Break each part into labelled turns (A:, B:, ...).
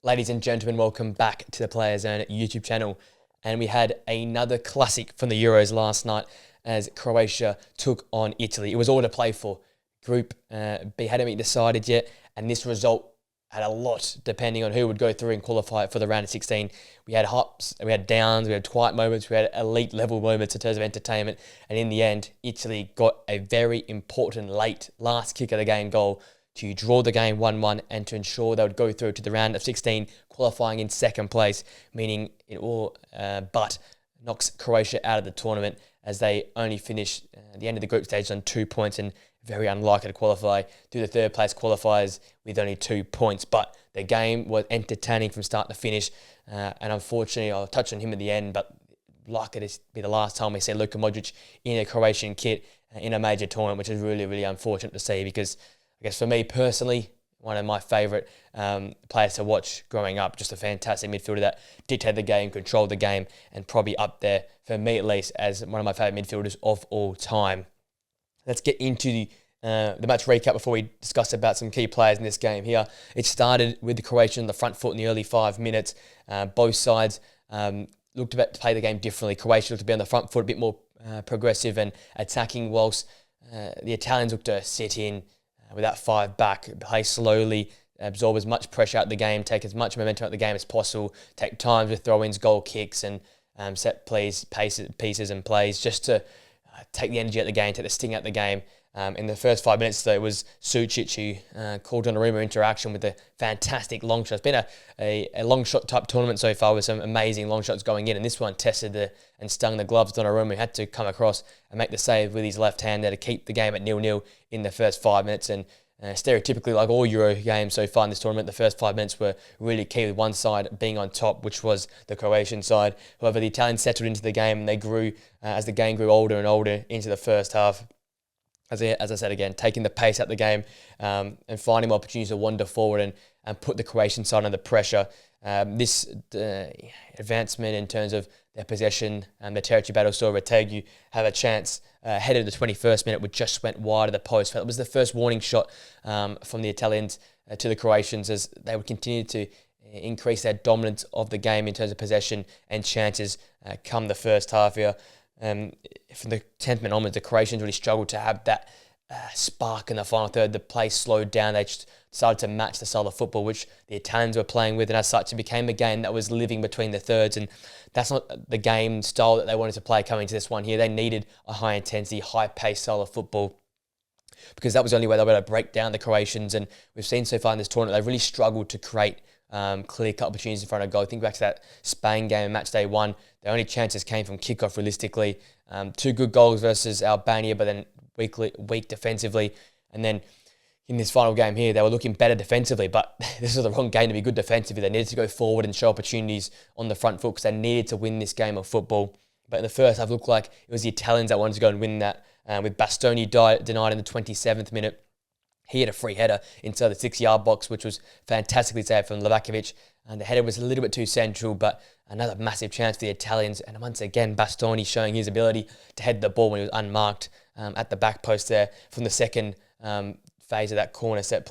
A: Ladies and gentlemen, welcome back to the Players Zone YouTube channel. And we had another classic from the Euros last night as Croatia took on Italy. It was all to play for. Group B hadn't been decided yet, and this result had a lot depending on who would go through and qualify for the round of 16. We had ups, we had downs, we had quiet moments, we had elite level moments in terms of entertainment. And in the end, Italy got a very important last kick of the game goal to draw the game 1-1 and to ensure they would go through to the round of 16, qualifying in second place, meaning it all but knocks Croatia out of the tournament as they only finish the end of the group stage on 2 points and very unlikely to qualify to the third place qualifiers with only 2 points. But the game was entertaining from start to finish, and unfortunately I'll touch on him at the end, but likely to be the last time we see Luka Modric in a Croatian kit in a major tournament, which is really, really unfortunate to see, because I guess for me personally, one of my favourite players to watch growing up, just a fantastic midfielder that dictated the game, controlled the game, and probably up there, for me at least, as one of my favourite midfielders of all time. Let's get into the match recap before we discuss about some key players in this game here. It started with the Croatians on the front foot in the early 5 minutes. Both sides looked to play the game differently. Croatia looked to be on the front foot a bit more progressive and attacking, whilst the Italians looked to sit in with that 5 back, play slowly, absorb as much pressure out of the game, take as much momentum out of the game as possible, take times with throw-ins, goal kicks, and set plays, pieces and plays just to take the energy out of the game, take the sting out of the game. In the first 5 minutes, though, it was Sucic who called Donnarumma interaction with a fantastic long shot. It's been a long shot type tournament so far with some amazing long shots going in, and this one tested and stung the gloves. Donnarumma had to come across and make the save with his left hand there to keep the game at 0-0 in the first 5 minutes. And stereotypically, like all Euro games so far in this tournament, the first 5 minutes were really key, with one side being on top, which was the Croatian side. However, the Italians settled into the game and they grew as the game grew older and older into the first half. As I said again, taking the pace out of the game and finding opportunities to wander forward and put the Croatian side under pressure. This advancement in terms of their possession and the territory battle saw Zaccagni have a chance ahead of the 21st minute, which just went wide of the post. It was the first warning shot from the Italians to the Croatians, as they would continue to increase their dominance of the game in terms of possession and chances come the first half here. From the 10th minute onwards, the Croatians really struggled to have that spark in the final third. The play slowed down. They just started to match the style of football which the Italians were playing with, and as such, it became a game that was living between the thirds, and that's not the game style that they wanted to play coming to this one here. They needed a high-intensity, high-paced style of football, because that was the only way they were able to break down the Croatians. And we've seen so far in this tournament, they've really struggled to create clear-cut opportunities in front of goal. Think back to that Spain game in match day 1. The only chances came from kickoff realistically. 2 good goals versus Albania, but then weak defensively. And then in this final game here, they were looking better defensively, but this was the wrong game to be good defensively. They needed to go forward and show opportunities on the front foot because they needed to win this game of football. But in the first half, it looked like it was the Italians that wanted to go and win that, with Bastoni denied in the 27th minute. He had a free header inside the 6-yard box, which was fantastically saved from Livakovic. And the header was a little bit too central, but another massive chance for the Italians. And once again, Bastoni showing his ability to head the ball when he was unmarked at the back post there from the second phase of that corner set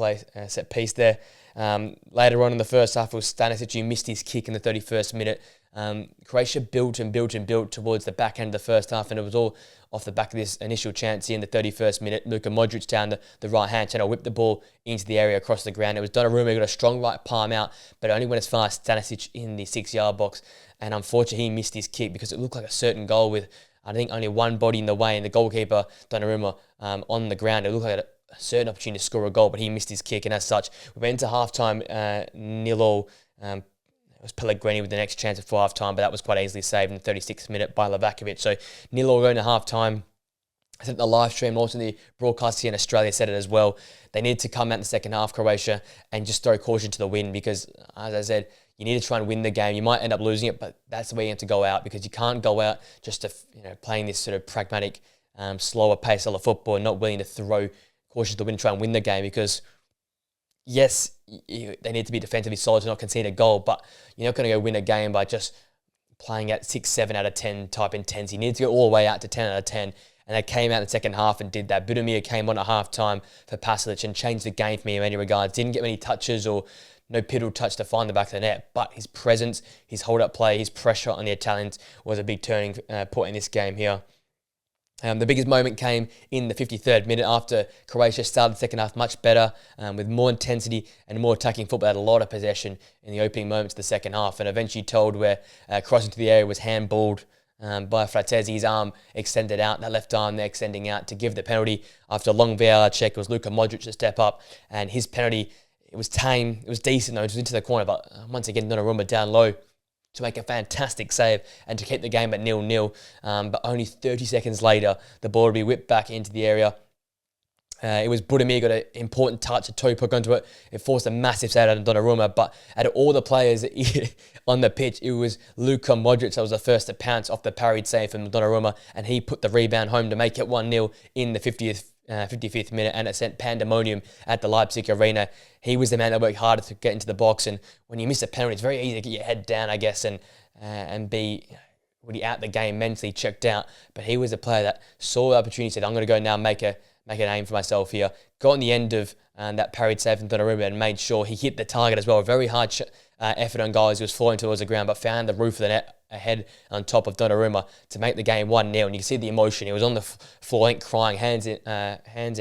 A: piece there. Later on in the first half, it was Stanisic who missed his kick in the 31st minute. Croatia built and built and built towards the back end of the first half, and it was all off the back of this initial chance here in the 31st minute. Luka Modric down the right-hand channel, whipped the ball into the area across the ground. It was Donnarumma who got a strong right palm out, but it only went as far as Stanisic in the 6-yard box. And unfortunately, he missed his kick because it looked like a certain goal with, I think, only one body in the way, and the goalkeeper, Donnarumma, on the ground. It looked like a certain opportunity to score a goal, but he missed his kick, and as such, we went into half-time 0-0. It was Pellegrini with the next chance before half-time, but that was quite easily saved in the 36th minute by Livakovic. So 0-0 going to half-time. I think the live stream, also the broadcast here in Australia, said it as well. They needed to come out in the second half, Croatia, and just throw caution to the wind because, as I said, you need to try and win the game. You might end up losing it, but that's the way you have to go out, because you can't go out just to, playing this sort of pragmatic, slower pace of football and not willing to throw caution to the wind and try and win the game, because yes, they need to be defensively solid to not concede a goal, but you're not going to go win a game by just playing at 6, 7 out of 10 type intensity. You need to go all the way out to 10 out of 10. And they came out in the second half and did that. Budimir came on at half-time for Pasalic and changed the game for me in many regards. Didn't get many touches or no pivotal touch to find the back of the net, but his presence, his hold-up play, his pressure on the Italians was a big turning point in this game here. The biggest moment came in the 53rd minute after Croatia started the second half much better, with more intensity and more attacking football. Had a lot of possession in the opening moments of the second half, and eventually told where crossing to the area was handballed by Frattesi. His arm extended out, that left arm there extending out to give the penalty. After a long VAR check, it was Luka Modric to step up, and his penalty, it was tame, it was decent though, it was into the corner, but once again Donnarumma down low to make a fantastic save and to keep the game at 0-0. But only 30 seconds later, the ball would be whipped back into the area. It was Budimir got an important touch, a toe poke onto it. It forced a massive save out of Donnarumma, but out of all the players on the pitch, it was Luka Modric that was the first to pounce off the parried save from Donnarumma, and he put the rebound home to make it 1-0 in the 55th minute, and it sent pandemonium at the Leipzig arena. He was the man that worked harder to get into the box, and when you miss a penalty, it's very easy to get your head down, I guess, and be really out the game, mentally checked out. But he was a player that saw the opportunity, said, I'm going to go now and make a name for myself here. Got on the end of that parried save from Donnarumma and made sure he hit the target as well. A very hard effort on goal as he was falling towards the ground, but found the roof of the net ahead on top of Donnarumma to make the game 1-0. And you can see the emotion. He was on the floor, crying, hands in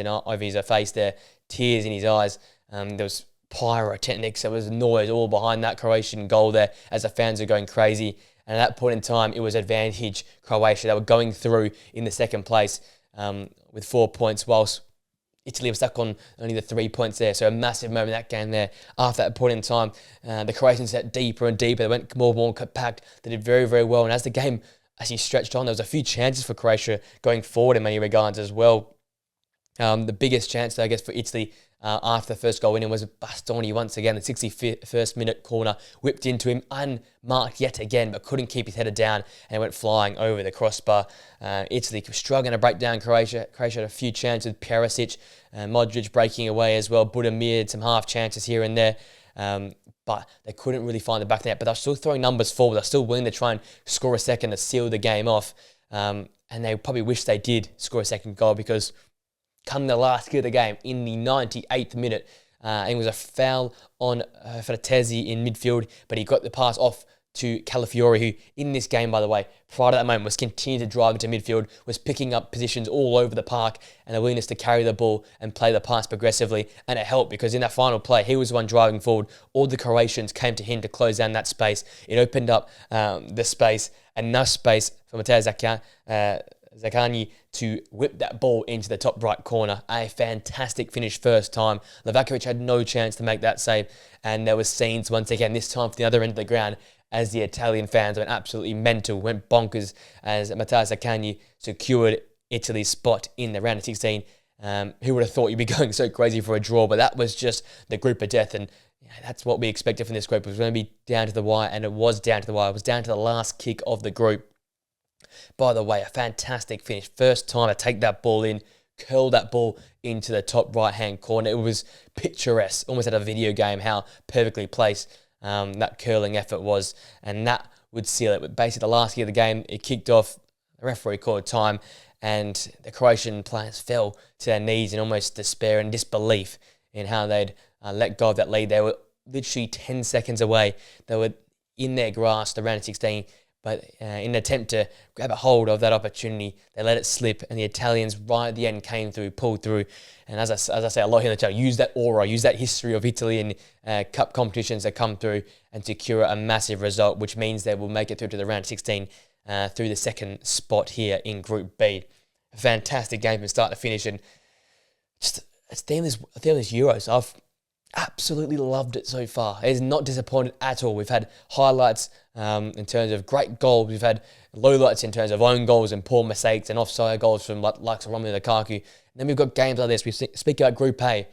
A: over his face there, tears in his eyes. There was pyrotechnics. There was noise all behind that Croatian goal there as the fans were going crazy. And at that point in time, it was advantage Croatia. They were going through in the second place with 4 points, whilst Italy was stuck on only the 3 points there. So a massive moment in that game there. After that point in time, the Croatians got deeper and deeper. They went more and more compact. They did very, very well. And as the game actually stretched on, there was a few chances for Croatia going forward in many regards as well. The biggest chance, I guess, for Italy after the first goal winning was Bastoni once again. The 61st minute corner whipped into him, unmarked yet again, but couldn't keep his header down and went flying over the crossbar. Italy struggling to break down Croatia. Croatia had a few chances with Perisic, Modric breaking away as well. Budimir had some half chances here and there. But they couldn't really find the back of the net. But they're still throwing numbers forward. They're still willing to try and score a second to seal the game off. And they probably wish they did score a second goal, because come the last kick of the game, in the 98th minute, it was a foul on Frattesi in midfield, but he got the pass off to Calafiori, who in this game, by the way, prior to that moment, was continuing to drive into midfield, was picking up positions all over the park, and the willingness to carry the ball and play the pass progressively. And it helped, because in that final play, he was the one driving forward. All the Croatians came to him to close down that space. It opened up the space, enough space for Mattie Zaccagni to whip that ball into the top right corner. A fantastic finish first time. Livakovic had no chance to make that save, and there was scenes once again, this time for the other end of the ground, as the Italian fans went absolutely mental, went bonkers, as Mattie Zaccagni secured Italy's spot in the round of 16. Who would have thought you'd be going so crazy for a draw? But that was just the group of death, and that's what we expected from this group. It was going to be down to the wire, and it was down to the wire. It was down to the last kick of the group. By the way, a fantastic finish. First time to take that ball in, curl that ball into the top right-hand corner. It was picturesque, almost at a video game, how perfectly placed that curling effort was. And that would seal it. But basically, the last kick of the game, it kicked off. The referee called time, and the Croatian players fell to their knees in almost despair and disbelief in how they'd let go of that lead. They were literally 10 seconds away. They were in their grasp, the round of 16. But in an attempt to grab a hold of that opportunity, they let it slip, and the Italians right at the end came through, pulled through. And as I say a lot here in the channel, use that aura, use that history of Italy in cup competitions that come through and secure a massive result, which means they will make it through to the round of 16 through the second spot here in Group B. A fantastic game from start to finish, and just it's theme this Euros. I've absolutely loved it so far. It is not disappointed at all. We've had highlights in terms of great goals. We've had lowlights in terms of own goals and poor mistakes and offside goals from likes of Romelu Lukaku. And then we've got games like this. We speak about Group A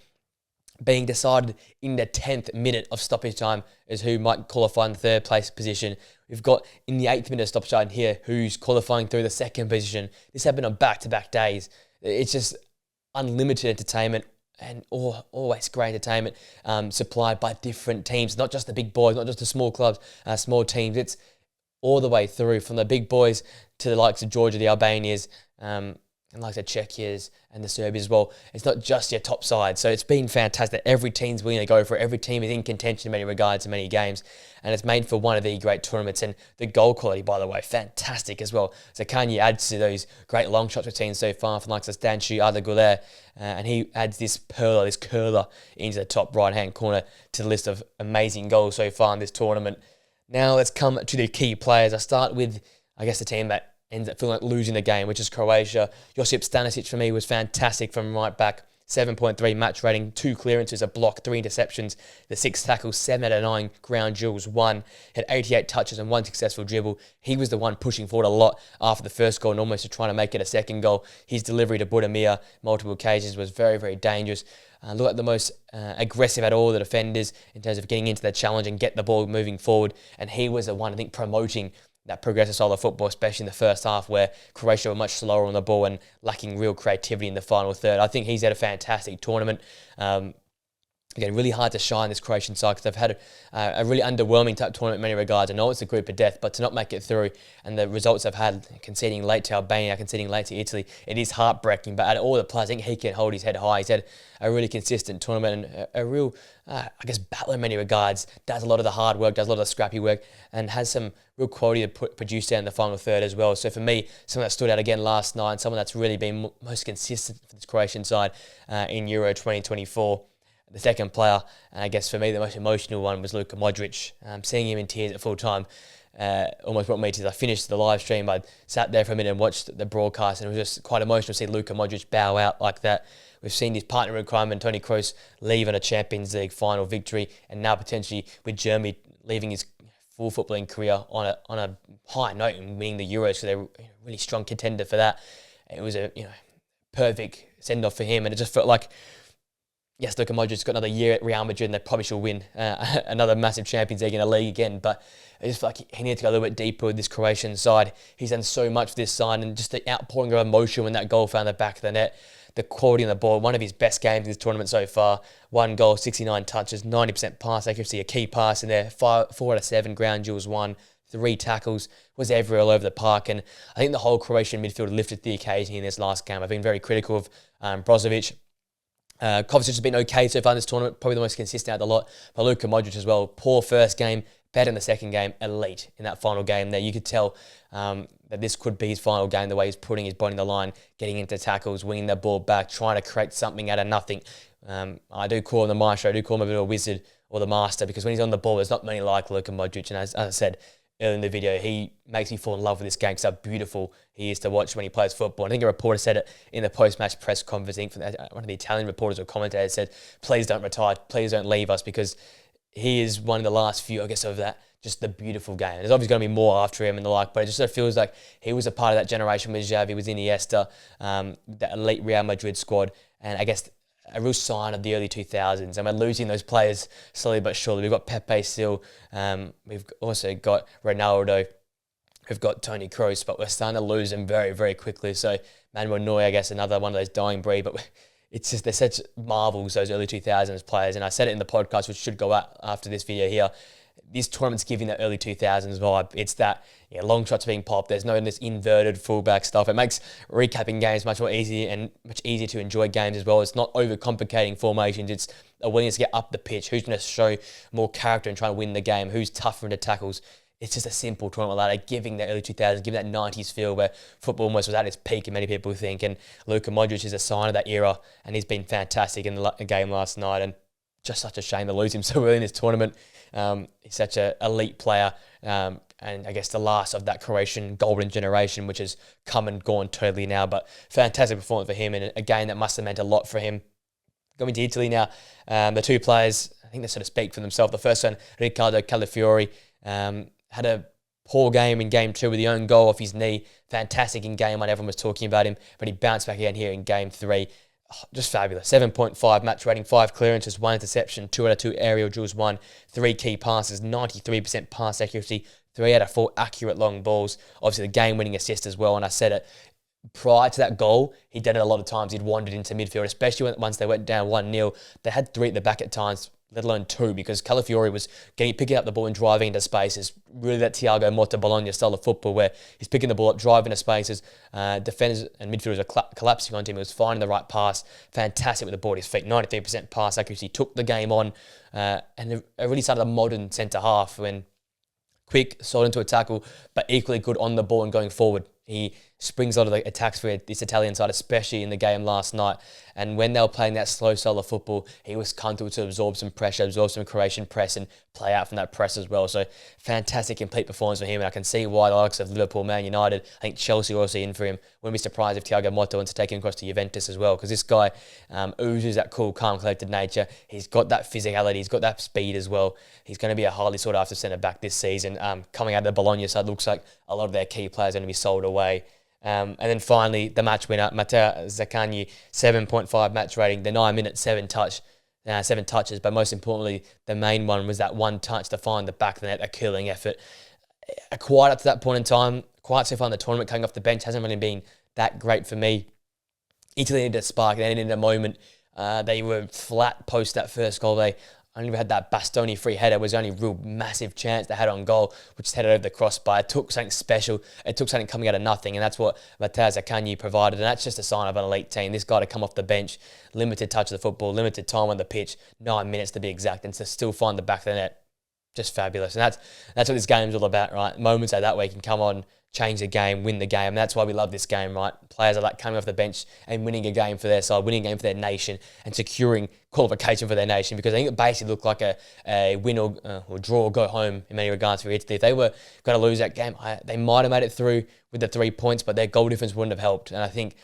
A: being decided in the 10th minute of stoppage time as who might qualify in the third place position. We've got in the 8th minute of stoppage time here who's qualifying through the second position. This happened on back-to-back days. It's just unlimited entertainment, and always great entertainment supplied by different teams, not just the big boys, not just the small clubs, small teams. It's all the way through, from the big boys to the likes of Georgia, the Albanians, and like the Czechias and the Serbians as well. It's not just your top side. So it's been fantastic. Every team's willing to go for it. Every team is in contention in many regards in many games. And it's made for one of the great tournaments. And the goal quality, by the way, fantastic as well. Zaccagni adds to those great long shots we've seen so far from like Stanciu, Arda Güler, and he adds this curler into the top right-hand corner to the list of amazing goals so far in this tournament. Now let's come to the key players. I start with, I guess, the team that ends up feeling like losing the game, which is Croatia. Josip Stanisic for me was fantastic from right back. 7.3 match rating, 2 clearances, a block, 3 interceptions, the 6 tackles, 7 out of 9 ground duels, 1. Had 88 touches and 1 successful dribble. He was the one pushing forward a lot after the first goal and almost trying to make it a second goal. His delivery to Budimir multiple occasions was very, very dangerous. Looked like the most aggressive at all the defenders in terms of getting into the challenge and get the ball moving forward. And he was the one, I think, promoting that progressive style of football, especially in the first half where Croatia were much slower on the ball and lacking real creativity in the final third. I think he's had a fantastic tournament. Again, really hard to shine this Croatian side because they've had a really underwhelming type tournament in many regards. I know it's a group of death, but to not make it through and the results they've had, conceding late to Albania, conceding late to Italy, it is heartbreaking. But out of all the players, I think he can hold his head high. He's had a really consistent tournament and a real, I guess, battle in many regards. Does a lot of the hard work, does a lot of the scrappy work, and has some real quality to produce down in the final third as well. So for me, someone that stood out again last night, someone that's really been most consistent for this Croatian side in Euro 2024. The second player, and I guess for me the most emotional one, was Luka Modric. Seeing him in tears at full time almost brought me to, I finished the live stream, I sat there for a minute and watched the broadcast, and it was just quite emotional to see Luka Modric bow out like that. We've seen his partner in crime, Toni Kroos, leave on a Champions League final victory, and now potentially with Germany leaving his full footballing career on a high note and winning the Euros, so they're a really strong contender for that. It was a perfect send-off for him, and it just felt like, yes, Luka Modric's got another year at Real Madrid and they probably should win another massive Champions League in a league again. But I just feel like he needed to go a little bit deeper with this Croatian side. He's done so much for this side, and just the outpouring of emotion when that goal found the back of the net. The quality on the ball, one of his best games in this tournament so far. 1 goal, 69 touches, 90% pass accuracy, a key pass in there, 4 out of 7 ground duels won, 3 tackles, was everywhere all over the park. And I think the whole Croatian midfield lifted the occasion in this last game. I've been very critical of Brozovic. Kovacic has been okay so far in this tournament, probably the most consistent out of the lot. But Luka Modric as well, poor first game, better in the second game, elite in that final game there. You could tell that this could be his final game, the way he's putting his body in the line, getting into tackles, winning the ball back, trying to create something out of nothing. I do call him the maestro, I do call him a bit of a wizard or the master, because when he's on the ball, there's not many like Luka Modric. And as I said earlier in the video, he makes me fall in love with this game because how beautiful he is to watch when he plays football. And I think a reporter said it in the post-match press conference. I think one of the Italian reporters or commentators said, please don't retire, please don't leave us, because he is one of the last few, I guess, of that, just the beautiful game. There's obviously going to be more after him and the like, but it just sort of feels like he was a part of that generation with Xavi, was Iniesta, that elite Real Madrid squad, and I guess a real sign of the early 2000s. And we're losing those players slowly but surely. We've got Pepe still. We've also got Ronaldo. We've got Toni Kroos, but we're starting to lose them very, very quickly. So Manuel Neuer, I guess, another one of those dying breed. But it's just, they're such marvels, those early 2000s players. And I said it in the podcast, which should go out after this video here. This tournament's giving that early 2000s vibe. It's that long shots being popped. There's no this inverted fullback stuff. It makes recapping games much more easy and much easier to enjoy games as well. It's not overcomplicating formations. It's a willingness to get up the pitch. Who's going to show more character and try to win the game? Who's tougher into tackles? It's just a simple tournament like that, giving that early 2000s, giving that 90s feel where football almost was at its peak, and many people think. And Luka Modric is a sign of that era, and he's been fantastic in the game last night. And just such a shame to lose him so early in this tournament. He's such an elite player, and I guess the last of that Croatian golden generation, which has come and gone totally now. But fantastic performance for him, and a game that must have meant a lot for him. Going to Italy now, the two players, I think they sort of speak for themselves. The first one, Riccardo Calafiori, had a poor game in game 2 with the own goal off his knee. Fantastic in game 1, everyone was talking about him, but he bounced back again here in game 3. Just fabulous. 7.5 match rating, 5 clearances, 1 interception, 2 out of 2 aerial duels, 1, 3 key passes, 93% pass accuracy, 3 out of 4 accurate long balls. Obviously the game-winning assist as well, and I said it, prior to that goal, he'd done it a lot of times. He'd wandered into midfield, especially once they went down 1-0. They had 3 at the back at times. let alone 2, because Calafiori was picking up the ball and driving into spaces. Really that Thiago Motta Bologna style of football where he's picking the ball up, driving into spaces. Defenders and midfielders are collapsing onto him. He was finding the right pass. Fantastic with the ball at his feet. 93% pass accuracy. Took the game on. And it really started a modern centre-half when quick, solid into a tackle, but equally good on the ball and going forward. He springs a lot of the attacks for this Italian side, especially in the game last night. And when they were playing that slow style of football, he was comfortable to absorb some pressure, absorb some Croatian press and play out from that press as well. So fantastic, complete performance for him. And I can see why the likes of Liverpool, Man United, I think Chelsea are also in for him. Wouldn't be surprised if Thiago Motta wants to take him across to Juventus as well, because this guy oozes that cool, calm, collected nature. He's got that physicality. He's got that speed as well. He's going to be a highly sought after centre-back this season. Coming out of the Bologna side, looks like a lot of their key players are going to be sold away. And then finally, the match winner, Mattie Zaccagni, 7.5 match rating, the 9 minute, 7 touches. But most importantly, the main one was that one touch to find the back of the net, a killing effort. Quite up to that point in time, quite so far in the tournament, coming off the bench, hasn't really been that great for me. Italy needed a spark, they needed a moment. They were flat post that first goal. They only had that Bastoni free header. It was the only real massive chance they had on goal, which is headed over the crossbar. It took something special. It took something coming out of nothing, and that's what Mattie Zaccagni provided, and that's just a sign of an elite team. This guy to come off the bench, limited touch of the football, limited time on the pitch, 9 minutes to be exact, and to still find the back of the net, just fabulous. And that's what this game's all about, right? Moments like that where you can come on, change the game, win the game. And that's why we love this game, right? Players are like coming off the bench and winning a game for their side, winning a game for their nation, and securing qualification for their nation. Because I think it basically looked like a win or draw or go home in many regards for Italy. If they were going to lose that game, they might have made it through with the 3 points, but their goal difference wouldn't have helped. And I think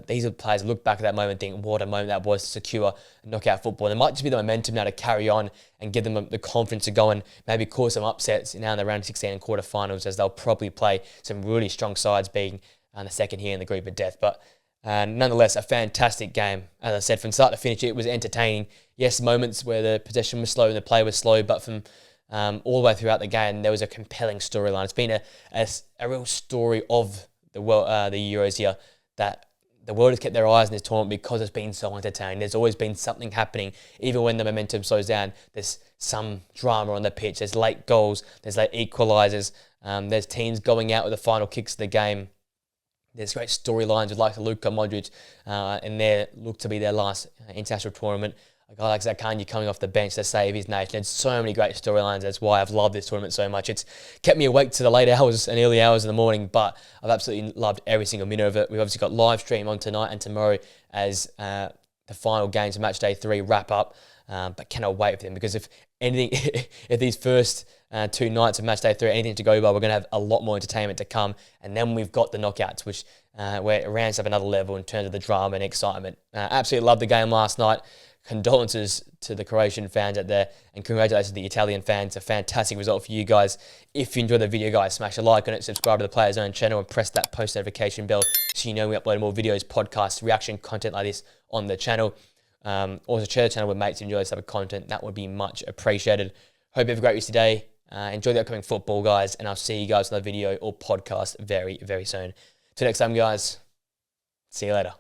A: these are players who look back at that moment and think, what a moment that was to secure knockout football. And it might just be the momentum now to carry on and give them the confidence to go and maybe cause some upsets now in the round of 16 and quarterfinals, as they'll probably play some really strong sides, being the second here in the group of death. But nonetheless, a fantastic game. As I said, from start to finish, it was entertaining. Yes, moments where the possession was slow and the play was slow, but from all the way throughout the game, there was a compelling storyline. It's been a real story of the Euros here, that the world has kept their eyes on this tournament because it's been so entertaining. There's always been something happening. Even when the momentum slows down, there's some drama on the pitch. There's late goals. There's late equalisers. There's teams going out with the final kicks of the game. There's great storylines with like Luka Modric and their look to be their last international tournament. A guy like Zaccagni coming off the bench to save his nation. There's so many great storylines. That's why I've loved this tournament so much. It's kept me awake to the late hours and early hours in the morning, but I've absolutely loved every single minute of it. We've obviously got live stream on tonight and tomorrow as the final games of match day 3 wrap up. But cannot wait for them, because if anything, if these first 2 nights of match day 3 anything to go by, we're going to have a lot more entertainment to come. And then we've got the knockouts, which where it ramps up another level in terms of the drama and excitement. Absolutely loved the game last night. Condolences to the Croatian fans out there, and congratulations to the Italian fans. A fantastic result for you guys. If you enjoyed the video, guys, smash a like on it, subscribe to the Players Zone channel, and press that post notification bell so you know we upload more videos, podcasts, reaction content like this on the channel. Also share the channel with mates who enjoy this type of content. That would be much appreciated. Hope you have a great rest of your day. Enjoy the upcoming football, guys, and I'll see you guys in the video or podcast very, very soon. Till next time, guys. See you later.